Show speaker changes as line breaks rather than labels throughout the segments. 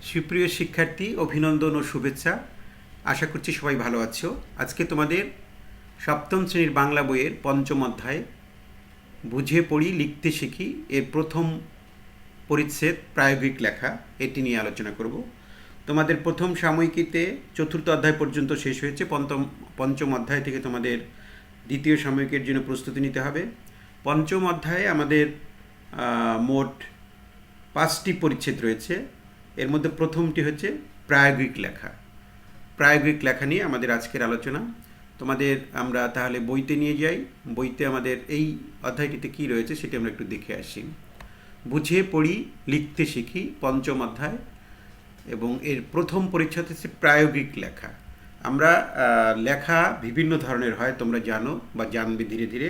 সুপ্রিয় শিক্ষার্থী, অভিনন্দন ও শুভেচ্ছা। আশা করছি সবাই ভালো আছো। আজকে তোমাদের সপ্তম শ্রেণীর বাংলা বইয়ের পঞ্চম অধ্যায় বুঝে পড়ি লিখতে শিখি এর প্রথম পরিচ্ছেদ প্রায়োগিক লেখা, এটি নিয়ে আলোচনা করব। তোমাদের প্রথম সাময়িকীতে চতুর্থ অধ্যায় পর্যন্ত শেষ হয়েছে। পঞ্চম অধ্যায় থেকে তোমাদের দ্বিতীয় সাময়িকের জন্য প্রস্তুতি নিতে হবে। পঞ্চম অধ্যায়ে আমাদের মোট 5টি পরিচ্ছেদ রয়েছে। এর মধ্যে প্রথমটি হচ্ছে প্রায়োগিক লেখা। প্রায়োগিক লেখা নিয়ে আমাদের আজকের আলোচনা। তোমাদের আমরা তাহলে বইতে নিয়ে যাই। বইতে আমাদের এই অধ্যায়টিতে কী রয়েছে সেটি আমরা একটু দেখে আসি। বুঝে পড়ি লিখতে শিখি পঞ্চম অধ্যায়, এবং এর প্রথম পরিচ্ছেদ হচ্ছে প্রায়োগিক লেখা। আমরা লেখা বিভিন্ন ধরনের হয়, তোমরা জানো বা জানবে ধীরে ধীরে।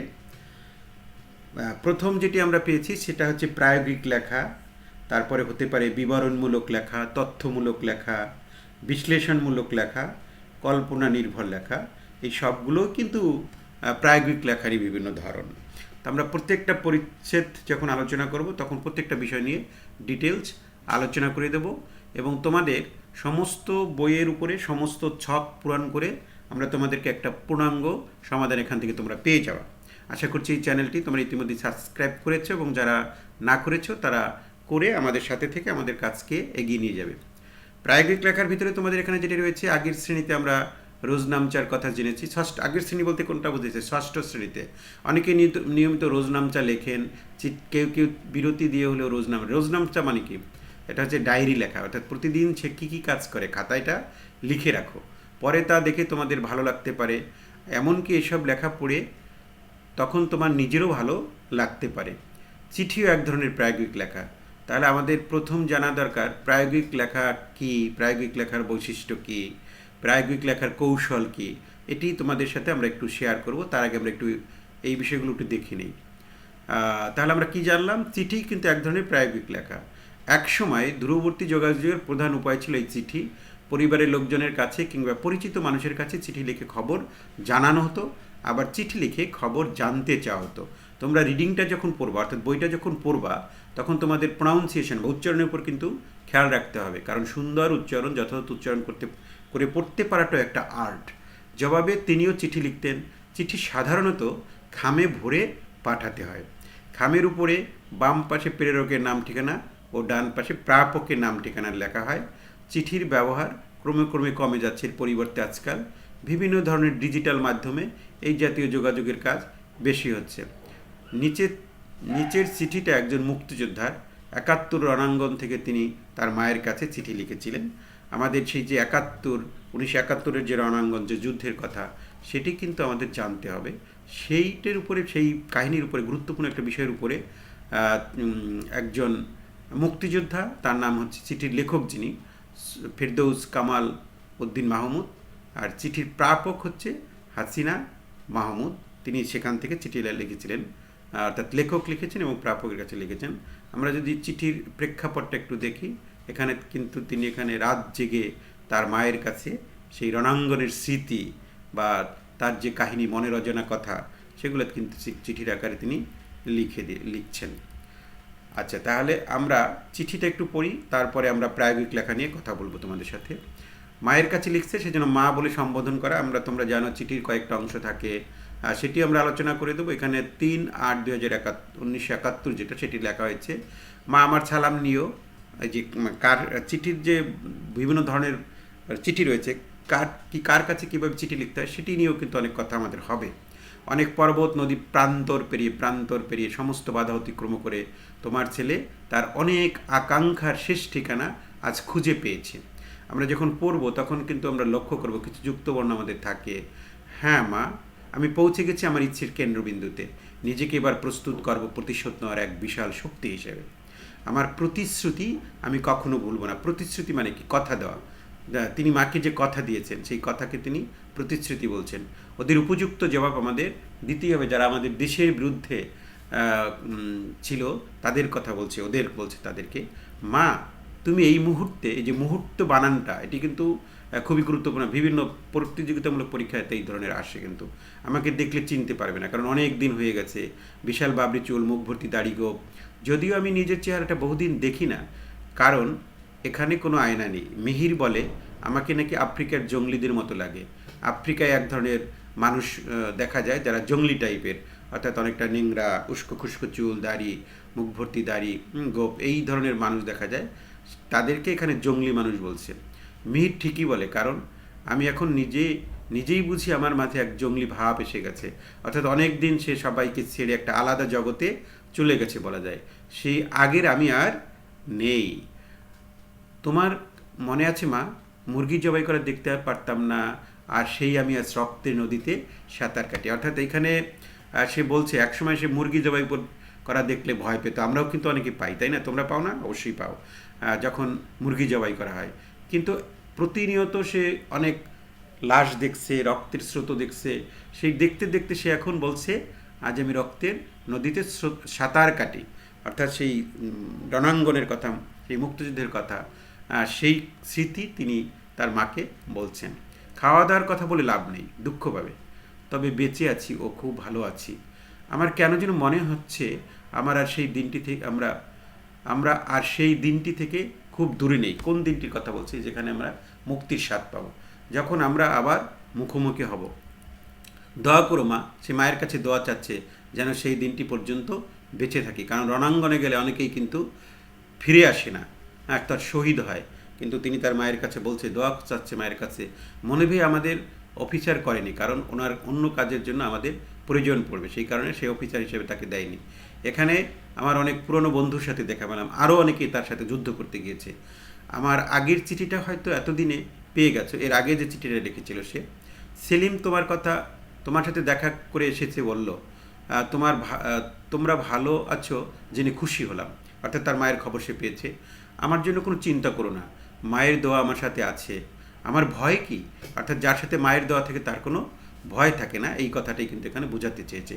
প্রথম যেটি আমরা পেয়েছি সেটা হচ্ছে প্রায়োগিক লেখা। তারপরে হতে পারে বিবরণমূলক লেখা, তথ্যমূলক লেখা, বিশ্লেষণমূলক লেখা, কল্পনা নির্ভর লেখা। এই সবগুলো কিন্তু প্রায়োগিক লেখারই বিভিন্ন ধরন। তো আমরা প্রত্যেকটা পরিচ্ছেদ যখন আলোচনা করব তখন প্রত্যেকটা বিষয় নিয়ে ডিটেলস আলোচনা করে দেব, এবং তোমাদের সমস্ত বইয়ের উপরে সমস্ত ছক পূরণ করে আমরা তোমাদেরকে একটা পূর্ণাঙ্গ সমাধান এখান থেকে তোমরা পেয়ে যাওয়া। আশা করছি এই চ্যানেলটি তোমরা ইতিমধ্যে সাবস্ক্রাইব করেছো, এবং যারা না করেছো তারা করে আমাদের সাথে থেকে আমাদের কাজকে এগিয়ে নিয়ে যাবে। প্রায়োগিক লেখার ভিতরে তোমাদের এখানে যেটি রয়েছে, আগের শ্রেণীতে আমরা রোজনামচার কথা জেনেছি। আগের শ্রেণী বলতে কোনটা বুঝেছে? ষষ্ঠ শ্রেণীতে অনেকে নিয়মিত রোজনামচা লেখেন। কেউ কেউ বিরতি দিয়ে হলেও রোজনামচা মানে কি? এটা হচ্ছে ডায়েরি লেখা, অর্থাৎ প্রতিদিন সে কী কী কাজ করে খাতায়টা লিখে রাখো। পরে তা দেখে তোমাদের ভালো লাগতে পারে, এমনকি এসব লেখা পড়ে তখন তোমার নিজেরও ভালো লাগতে পারে। চিঠিও এক ধরনের প্রায়োগিক লেখা। তাহলে আমাদের প্রথম জানা দরকার প্রায়োগিক লেখা কি, প্রায়োগিক লেখার বৈশিষ্ট্য কি, প্রায়োগিক লেখার কৌশল কি, এটি তোমাদের সাথে আমরা একটু শেয়ার করব। তার আগে আমরা একটু এই বিষয়গুলো একটু দেখে নিই। তাহলে আমরা কি জানলাম? চিঠি কিন্তু এক ধরনের প্রায়োগিক লেখা। একসময় দূরবর্তী যোগাযোগের প্রধান উপায় ছিল এই চিঠি। পরিবারের লোকজনের কাছে কিংবা পরিচিত মানুষের কাছে চিঠি লিখে খবর জানানো হতো, আবার চিঠি লিখে খবর জানতে চাওয়া হতো। তোমরা রিডিংটা যখন পড়বা, অর্থাৎ বইটা যখন পড়বা, তখন তোমাদের প্রনাউন্সিয়েশন বা উচ্চারণের উপর কিন্তু খেয়াল রাখতে হবে, কারণ সুন্দর উচ্চারণ, যথাযথ উচ্চারণ করে পড়তে পারাটাও একটা আর্ট। জবাবে তিনিও চিঠি লিখতেন। চিঠি সাধারণত খামে ভরে পাঠাতে হয়। খামের উপরে বাম পাশে প্রেরকের নাম ঠিকানা ও ডান পাশে প্রাপকের নাম ঠিকানা লেখা হয়। চিঠির ব্যবহার ক্রমে ক্রমে কমে যাচ্ছে। এর পরিবর্তে আজকাল বিভিন্ন ধরনের ডিজিটাল মাধ্যমে এই জাতীয় যোগাযোগের কাজ বেশি হচ্ছে। নিচের চিঠিটা একজন মুক্তিযোদ্ধার 71 রণাঙ্গন থেকে তিনি তার মায়ের কাছে চিঠি লিখেছিলেন। আমাদের সেই যে 1971-এর যে রণাঙ্গন, যে যুদ্ধের কথা, সেটি কিন্তু আমাদের জানতে হবে। সেইটার উপরে, সেই কাহিনীর উপরে, গুরুত্বপূর্ণ একটা বিষয়ের উপরে একজন মুক্তিযোদ্ধা, তার নাম হচ্ছে চিঠির লেখক যিনি ফেরদৌস কামাল উদ্দিন মাহমুদ, আর চিঠির প্রাপক হচ্ছে হাসিনা মাহমুদ। তিনি সেখান থেকে চিঠি লিখেছিলেন, অর্থাৎ লেখক লিখেছেন এবং প্রাপকের কাছে লিখেছেন। আমরা যদি চিঠির প্রেক্ষাপটটা একটু দেখি, এখানে কিন্তু তিনি এখানে রাত জেগে তার মায়ের কাছে সেই রণাঙ্গনের স্মৃতি বা তার যে কাহিনী, মনের অজানা কথা, সেগুলো কিন্তু চিঠির আকারে তিনি লিখছেন। আচ্ছা, তাহলে আমরা চিঠিটা একটু পড়ি, তারপরে আমরা প্রায়োগিক লেখা নিয়ে কথা বলবো তোমাদের সাথে। মায়ের কাছে লিখছে, সেজন্য মা বলে সম্বোধন করা। তোমরা জানো চিঠির কয়েকটা অংশ থাকে, সেটি আমরা আলোচনা করে দেবো। এখানে 3/8/1971 যেটা, সেটি লেখা হয়েছে। মা আমার সালাম নিও। এই যে চিঠির যে বিভিন্ন ধরনের চিঠি রয়েছে, কার কাছে কীভাবে চিঠি লিখতে হয় সেটি নিয়েও কিন্তু অনেক কথা আমাদের হবে। অনেক পর্বত নদী প্রান্তর পেরিয়ে সমস্ত বাধা অতিক্রম করে তোমার ছেলে তার অনেক আকাঙ্ক্ষার শেষ ঠিকানা আজ খুঁজে পেয়েছে। আমরা যখন পড়ব তখন কিন্তু আমরা লক্ষ্য করব কিছু যুক্তবর্ণ আমাদের থাকে। হ্যাঁ মা, আমি পৌঁছে গেছি আমার ইচ্ছের কেন্দ্রবিন্দুতে। নিজেকে এবার প্রস্তুত করব প্রতিশোধ নেওয়ার এক বিশাল শক্তি হিসেবে। আমার প্রতিশ্রুতি আমি কখনো ভুলব না। প্রতিশ্রুতি মানে কি? কথা দেওয়া। তিনি মাকে যে কথা দিয়েছেন, সেই কথাকে তিনি প্রতিশ্রুতি বলছেন। ওদের উপযুক্ত জবাব আমাদের দিতেই হবে। যারা আমাদের দেশের বিরুদ্ধে ছিল তাদের কথা বলছে, ওদের বলছে তাদেরকে, মা তুমি এই মুহূর্তে, এই যে মুহূর্ত বানানটা, এটি কিন্তু খুবই গুরুত্বপূর্ণ। বিভিন্ন প্রতিযোগিতামূলক পরীক্ষায় এই ধরনের আসে, কিন্তু আমাকে দেখলে চিনতে পারবে না, কারণ অনেক দিন হয়ে গেছে। বিশাল বাবরি চুল, মুখ ভর্তি দাড়ি গোঁফ। যদিও আমি নিজের চেহারাটা বহুদিন দেখি না, কারণ এখানে কোনো আয়না নেই। মিহির বলে আমাকে নাকি আফ্রিকার জঙ্গলিদের মতো লাগে। আফ্রিকায় এক ধরনের মানুষ দেখা যায় যারা জঙ্গলি টাইপের, অর্থাৎ অনেকটা নোংরা, উস্কো খুস্কো চুল, দাড়ি, মুখ ভর্তি দাড়ি, গোপ, এই ধরনের মানুষ দেখা যায়। তাদেরকে এখানে জঙ্গলি মানুষ বলছে। মিহির ঠিকই বলে, কারণ আমি এখন নিজেই বুঝি আমার মাঝে এক জঙ্গলি ভাব এসে গেছে। অর্থাৎ অনেক দিন সে সবাইকে ছেড়ে একটা আলাদা জগতে চলে গেছে বলা যায়। সেই আগের আমি আর নেই। তোমার মনে আছে মা, মুরগি জবাই করা দেখতে আর পারতাম না, আর সেই আমি আজ রক্তের নদীতে সাঁতার কাটি। অর্থাৎ এখানে সে বলছে একসময় সে মুরগি জবাই করা দেখলে ভয় পেত। আমরাও কিন্তু অনেকে পাই, তাই না? তোমরা পাও না? অবশ্যই পাও। যখন মুরগি জবাই করা হয়, কিন্তু প্রতিনিয়ত সে অনেক লাশ দেখছে, রক্তের স্রোত দেখছে। সেই দেখতে দেখতে সে এখন বলছে আজ আমি রক্তের নদীতে সাঁতার কাটি। অর্থাৎ সেই রণাঙ্গনের কথা, সেই মুক্তিযুদ্ধের কথা, সেই স্মৃতি তিনি তার মাকে বলছেন। খাওয়া দাওয়ার কথা বলে লাভ নেই, দুঃখ পাবে। তবে বেঁচে আছি ও খুব ভালো আছি। আমার কেন যেন মনে হচ্ছে আমার আর সেই দিনটি থেকে আমরা আর সেই দিনটি থেকে খুব দূরে নেই। কোন দিনটির কথা বলছি? যেখানে আমরা মুক্তির স্বাদ পাবো, যখন আমরা আবার মুখোমুখি হব। দোয়া করো মা, সে মায়ের কাছে দোয়া চাচ্ছে যেন সেই দিনটি পর্যন্ত বেঁচে থাকি। কারণ রণাঙ্গনে গেলে অনেকেই কিন্তু ফিরে আসে না, তার শহীদ হয়। কিন্তু তিনি তার মায়ের কাছে বলছে, দোয়া চাচ্ছে মায়ের কাছে। মনে ভেবে আমাদের অফিসার করেনি, কারণ ওনার অন্য কাজের জন্য আমাদের প্রয়োজন পড়বে, সেই কারণে সে অফিসার হিসেবে তাকে দেয়নি। এখানে আমার অনেক পুরনো বন্ধুর সাথে দেখা পেলাম, আরও অনেকেই তার সাথে যুদ্ধ করতে গিয়েছে। আমার আগের চিঠিটা হয়তো এতদিনে পেয়ে গেছো। এর আগে যে চিঠিটা লিখেছিল সে, সেলিম তোমার কথা, তোমার সাথে দেখা করে এসেছে, বলল তোমরা ভালো আছো জেনে খুশি হলাম। অর্থাৎ তার মায়ের খবর সে পেয়েছে। আমার জন্য কোনো চিন্তা করো না, মায়ের দোয়া আমার সাথে আছে। আমার ভয় কি? অর্থাৎ যার সাথে মায়ের দোয়া থেকে তার কোনো ভয় থাকে না, এই কথাটাই কিন্তু এখানে বোঝাতে চেয়েছে।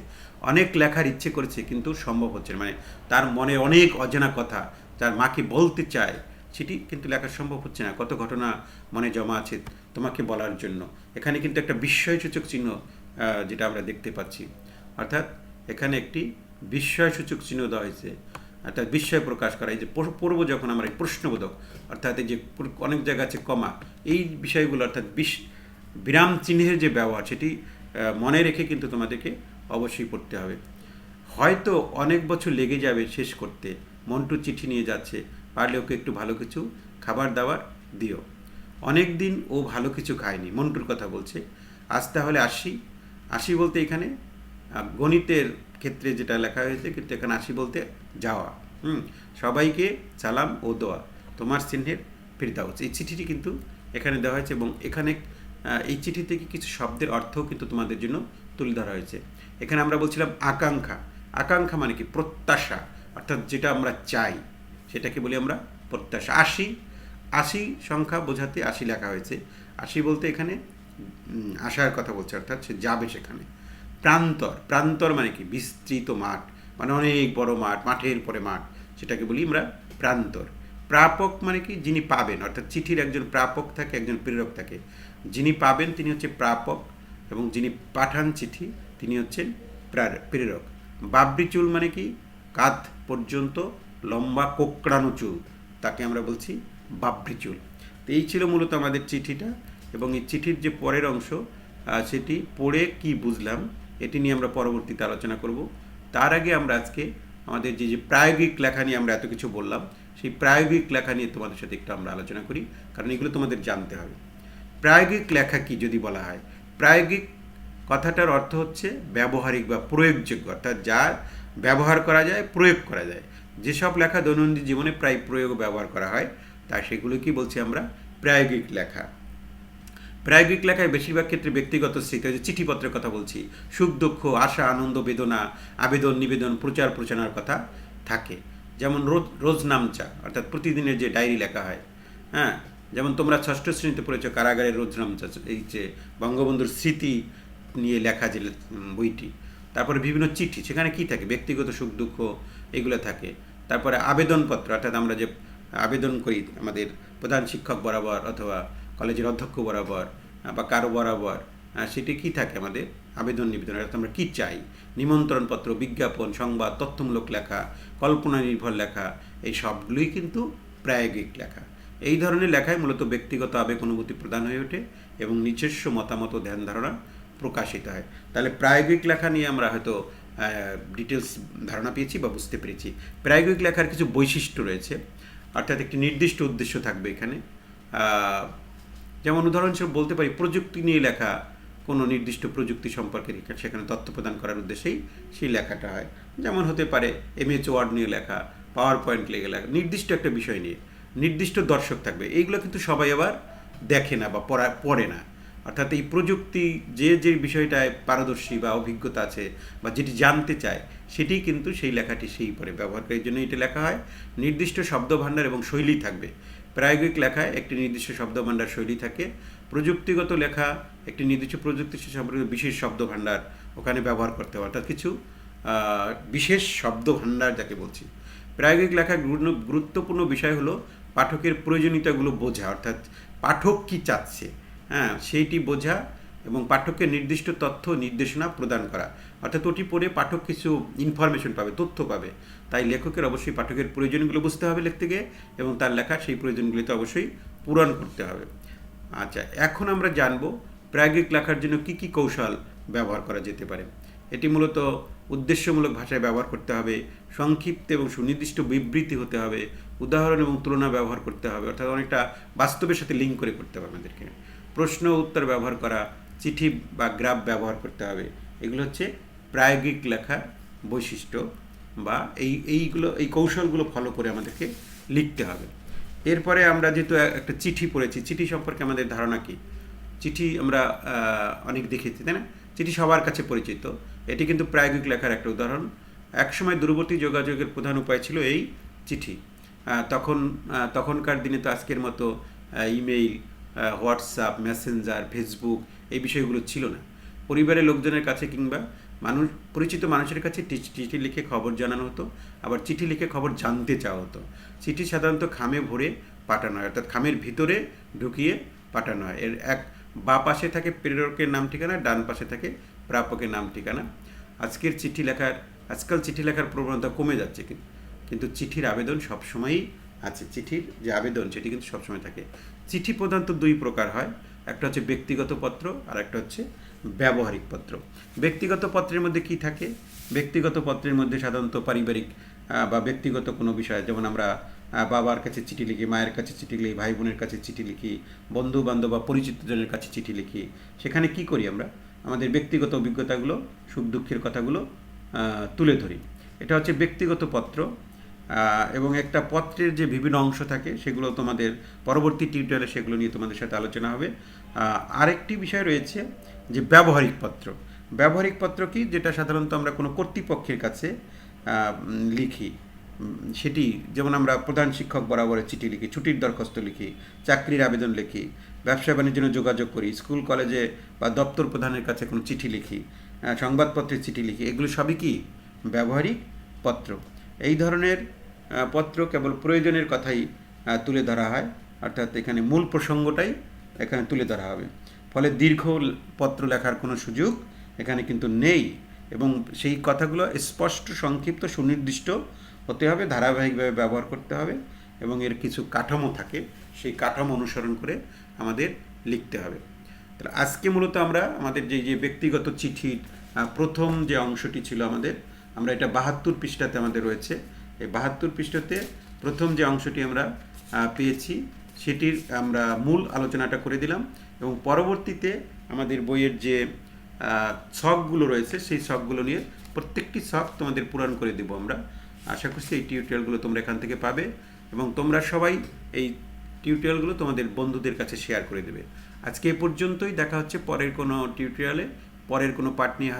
অনেক লেখার ইচ্ছে করেছে কিন্তু সম্ভব হচ্ছে না, মানে তার মনে অনেক অজানা কথা তার মাকে বলতে চায়, সেটি কিন্তু লেখা সম্ভব হচ্ছে না। কত ঘটনা মনে জমা আছে তোমাকে বলার জন্য। এখানে কিন্তু একটা বিস্ময়সূচক চিহ্ন যেটা আমরা দেখতে পাচ্ছি, অর্থাৎ এখানে একটি বিস্ময়সূচক চিহ্ন দেওয়া হয়েছে, অর্থাৎ বিস্ময় প্রকাশ করা। এই যে পূর্ব যখন আমরা এই প্রশ্নবোধক, অর্থাৎ এই যে অনেক জায়গা আছে কমা, এই বিষয়গুলো অর্থাৎ বিরাম চিহ্নের যে ব্যবহার, সেটি মনে রেখে কিন্তু তোমাদেরকে অবশ্যই পড়তে হবে। হয়তো অনেক বছর লেগে যাবে শেষ করতে। মন্টু চিঠি নিয়ে যাচ্ছে, পারলে ওকে একটু ভালো কিছু খাবার দাবার দিও। অনেক দিন ও ভালো কিছু খায়নি, মন্টুর কথা বলছে। আজ তাহলে আসি বলতে এখানে গণিতের ক্ষেত্রে যেটা লেখা হয়েছে, কিন্তু এখানে আসি বলতে যাওয়া। সবাইকে সালাম ও দোয়া, তোমার চিহ্নের ফিরদাউস। এই চিঠিটি কিন্তু এখানে দেওয়া হয়েছে, এবং এখানে এই চিঠি থেকে কিছু শব্দের অর্থও কিন্তু তোমাদের জন্য তুলে ধরা হয়েছে। এখানে আমরা বলছিলাম আকাঙ্ক্ষা। আকাঙ্ক্ষা মানে কি? প্রত্যাশা, অর্থাৎ যেটা আমরা চাই সেটাকে বলি আমরা প্রত্যাশা। আশি সংখ্যা বোঝাতে আশি লেখা হয়েছে। আশি বলতে এখানে আশার কথা বলছে, অর্থাৎ সে যাবে সেখানে। প্রান্তর মানে কি? বিস্তৃত মাঠ, মানে অনেক বড় মাঠ, মাঠের পরে মাঠ, সেটাকে বলি আমরা প্রান্তর। প্রাপক মানে কি? যিনি পাবেন, অর্থাৎ চিঠির একজন প্রাপক থাকে, একজন প্রেরক থাকে। যিনি পাবেন তিনি হচ্ছে প্রাপক, এবং যিনি পাঠান চিঠি তিনি হচ্ছেন প্রেরক। বাবরি চুল মানে কি? কাঁধ পর্যন্ত লম্বা কোকড়ানো চুল, তাকে আমরা বলছি বাবরি চুল। তো এই ছিল মূলত আমাদের চিঠিটা, এবং এই চিঠির যে পরের অংশ সেটি পড়ে কি বুঝলাম এটি নিয়ে আমরা পরবর্তীতে আলোচনা করব। তার আগে আমরা আজকে আমাদের যে প্রায়োগিক লেখা নিয়ে আমরা এত কিছু বললাম, সেই প্রায়োগিক লেখা নিয়ে তোমাদের সাথে একটু আমরা আলোচনা করি, কারণ এগুলো তোমাদের জানতে হবে। প্রায়োগিক লেখা কি যদি বলা হয়, প্রায়োগিক কথাটার অর্থ হচ্ছে ব্যবহারিক বা প্রয়োগযোগ্য, অর্থাৎ যার ব্যবহার করা যায়, প্রয়োগ করা যায়। যেসব লেখা দৈনন্দিন জীবনে প্রায় প্রয়োগ ব্যবহার করা হয়, তাই সেগুলো কি বলছি আমরা? প্রায়োগিক লেখা। প্রায়োগিক লেখায় বেশিরভাগ ক্ষেত্রে ব্যক্তিগত স্মৃতি, যে চিঠিপত্রের কথা বলছি, সুখ দুঃখ, আশা আনন্দ বেদনা, আবেদন নিবেদন, প্রচার প্রচারণার কথা থাকে। যেমন রোজনামচা, অর্থাৎ প্রতিদিনের যে ডায়েরি লেখা হয়। যেমন তোমরা ষষ্ঠ শ্রেণীতে পড়েছো কারাগারের রোজনামচা, এই যে বঙ্গবন্ধুর স্মৃতি নিয়ে লেখা যে বইটি। তারপরে বিভিন্ন চিঠি, সেখানে কি থাকে? ব্যক্তিগত সুখ দুঃখ এগুলো থাকে। তারপরে আবেদনপত্র, অর্থাৎ আমরা যে আবেদন করি আমাদের প্রধান শিক্ষক বরাবর অথবা কলেজের অধ্যক্ষ বরাবর বা কারো বরাবর, সেটি কি থাকে? আমাদের আবেদন নিবেদন, অর্থাৎ আমরা কী চাই। নিমন্ত্রণপত্র, বিজ্ঞাপন, সংবাদ, তথ্যমূলক লেখা, কল্পনা নির্ভর লেখা, এই সবগুলোই কিন্তু প্রায়োগিক লেখা। এই ধরনের লেখায় মূলত ব্যক্তিগত আবেগ অনুভূতি প্রদান হয়ে ওঠে এবং নিজস্ব মতামত ও ধ্যান ধারণা প্রকাশিত হয়। তাহলে প্রায়োগিক লেখা নিয়ে আমরা হয়তো ডিটেলস ধারণা পেয়েছি বা বুঝতে পেরেছি। প্রায়োগিক লেখার কিছু বৈশিষ্ট্য রয়েছে, অর্থাৎ একটি নির্দিষ্ট উদ্দেশ্য থাকবে এখানে। যেমন উদাহরণস্বরূপ বলতে পারি, প্রযুক্তি নিয়ে লেখা, কোনো নির্দিষ্ট প্রযুক্তি সম্পর্কে সেখানে তথ্য প্রদান করার উদ্দেশ্যেই সেই লেখাটা হয়। যেমন হতে পারে এমএস ওয়ার্ড নিয়ে লেখা, পাওয়ার পয়েন্ট লেগে লেখা, নির্দিষ্ট একটা বিষয় নিয়ে নির্দিষ্ট দর্শক থাকবে। এইগুলো কিন্তু সবাই আবার দেখে না বা পড়ে না। অর্থাৎ এই প্রযুক্তি যে বিষয়টায় পারদর্শী বা অভিজ্ঞতা আছে বা যেটি জানতে চায় সেটি কিন্তু সেই লেখাটি সেই পরে ব্যবহার করে। এই জন্য এটি লেখা হয়। নির্দিষ্ট শব্দভাণ্ডার এবং শৈলী থাকবে। প্রায়োগিক লেখায় একটি নির্দিষ্ট শব্দভাণ্ডার শৈলী থাকে। প্রযুক্তিগত লেখা একটি নির্দিষ্ট প্রযুক্তি সম্পর্কিত বিশেষ শব্দভাণ্ডার ওখানে ব্যবহার করতে হবে, অর্থাৎ কিছু বিশেষ শব্দভাণ্ডার যাকে বলছি। প্রায়োগিক লেখার গুরুত্বপূর্ণ বিষয় হলো পাঠকের প্রয়োজনীয়তাগুলো বোঝা, অর্থাৎ পাঠক কী চাচ্ছে, সেইটি বোঝা এবং পাঠককে নির্দিষ্ট তথ্য নির্দেশনা প্রদান করা। অর্থাৎ ওটি পড়ে পাঠক কিছু ইনফরমেশন পাবে, তথ্য পাবে। তাই লেখকের অবশ্যই পাঠকের প্রয়োজনগুলো বুঝতে হবে লিখতে গিয়ে, এবং তার লেখা সেই প্রয়োজনগুলিতে অবশ্যই পূরণ করতে হবে। আচ্ছা, এখন আমরা জানব প্রায়োগিক লেখার জন্য কী কী কৌশল ব্যবহার করা যেতে পারে। এটি মূলত উদ্দেশ্যমূলক ভাষায় ব্যবহার করতে হবে, সংক্ষিপ্ত এবং সুনির্দিষ্ট বিবৃতি হতে হবে, উদাহরণ এবং তুলনা ব্যবহার করতে হবে, অর্থাৎ অনেকটা বাস্তবের সাথে লিঙ্ক করে করতে হবে আমাদেরকে। প্রশ্ন উত্তর ব্যবহার করা, চিঠি বা গ্রাফ ব্যবহার করতে হবে। এগুলো হচ্ছে প্রায়োগিক লেখার বৈশিষ্ট্য, বা এই কৌশলগুলো ফলো করে আমাদেরকে লিখতে হবে। এরপরে আমরা যেহেতু একটা চিঠি পড়েছি, চিঠি সম্পর্কে আমাদের ধারণা কী? চিঠি আমরা অনেক দেখেছি, তাই না? চিঠি সবার কাছে পরিচিত। এটি কিন্তু প্রায়োগিক লেখার একটা উদাহরণ। একসময় দূরবর্তী যোগাযোগের প্রধান উপায় ছিল এই চিঠি। তখনকার দিনে তো আজকের মতো ইমেইল, হোয়াটসঅ্যাপ, মেসেঞ্জার, ফেসবুক এই বিষয়গুলো ছিল না। পরিবারের লোকজনের কাছে কিংবা পরিচিত মানুষের কাছে চিঠি লিখে খবর জানানো হতো, আবার চিঠি লিখে খবর জানতে চাওয়া হতো। চিঠি সাধারণত খামে ভরে পাঠানো হয়, অর্থাৎ খামের ভিতরে ঢুকিয়ে পাঠানো হয়। এর বাঁ পাশে থাকে প্রেরকের নাম ঠিকানা, ডান পাশে থাকে প্রাপকের নাম ঠিকানা। আজকাল চিঠি লেখার প্রবণতা কমে যাচ্ছে, কিন্তু চিঠির আবেদন সবসময়ই আছে। চিঠির যে আবেদন সেটি কিন্তু সবসময় থাকে। চিঠি প্রধানত দুই প্রকার হয়, একটা হচ্ছে ব্যক্তিগত পত্র আর একটা হচ্ছে ব্যবহারিক পত্র। ব্যক্তিগত পত্রের মধ্যে কি থাকে? ব্যক্তিগত পত্রের মধ্যে সাধারণত পারিবারিক বা ব্যক্তিগত কোনো বিষয়, যেমন আমরা বাবার কাছে চিঠি লিখি, মায়ের কাছে চিঠি লিখি, ভাই বোনের কাছে চিঠি লিখি, বন্ধু বান্ধব বা পরিচিতজনের কাছে চিঠি লিখি। সেখানে কি করি আমরা? আমাদের ব্যক্তিগত অভিজ্ঞতাগুলো, সুখ দুঃখের কথাগুলো তুলে ধরি। এটা হচ্ছে ব্যক্তিগত পত্র। এবং একটা পত্রের যে বিভিন্ন অংশ থাকে সেগুলো তোমাদের পরবর্তী টিউটোরিয়ালে সেগুলো নিয়ে তোমাদের সাথে আলোচনা হবে। আরেকটি বিষয় রয়েছে যে ব্যবহারিক পত্র। ব্যবহারিক পত্র কি? যেটা সাধারণত আমরা কোনো কর্তৃপক্ষের কাছে লিখি। সেটি যেমন আমরা প্রধান শিক্ষক বরাবর চিঠি লিখি, ছুটির দরখাস্ত লিখি, চাকরির আবেদন লিখি, ব্যবসা বাণিজ্যের জন্য যোগাযোগ করি, স্কুল কলেজে বা দপ্তর প্রধানের কাছে কোনো চিঠি লিখি, সংবাদপত্রের চিঠি লিখি। এগুলো সবই কি? ব্যবহারিক পত্র। এই ধরনের পত্র কেবল প্রয়োজনের কথাই তুলে ধরা হয়, অর্থাৎ এখানে মূল প্রসঙ্গটাই এখানে তুলে ধরা হবে। ফলে দীর্ঘ পত্র লেখার কোনো সুযোগ এখানে কিন্তু নেই, এবং সেই কথাগুলো স্পষ্ট, সংক্ষিপ্ত, সুনির্দিষ্ট হতে হবে, ধারাবাহিকভাবে ব্যবহার করতে হবে, এবং এর কিছু কাঠামো থাকে, সেই কাঠামো অনুসরণ করে আমাদের লিখতে হবে। তাহলে আজকে মূলত আমাদের যে ব্যক্তিগত চিঠির প্রথম যে অংশটি ছিল আমরা এটা 72 পৃষ্ঠাতে আমাদের রয়েছে। এই 72 পৃষ্ঠাতে প্রথম যে অংশটি আমরা পেয়েছি সেটির আমরা মূল আলোচনাটা করে দিলাম, এবং পরবর্তীতে আমাদের বইয়ের যে ছকগুলো রয়েছে সেই ছকগুলো নিয়ে প্রত্যেকটি ছক তোমাদের পূরণ করে দেব আমরা। আশা করছি এই টিউটোরিয়ালগুলো তোমরা এখান থেকে পাবে, এবং তোমরা সবাই এই টিউটোরিয়ালগুলো তোমাদের বন্ধুদের কাছে শেয়ার করে দেবে। আজকে এ পর্যন্তই। দেখা হচ্ছে পরের কোনো টিউটোরিয়ালে, পরের কোনো পার্ট নিয়ে হাজির।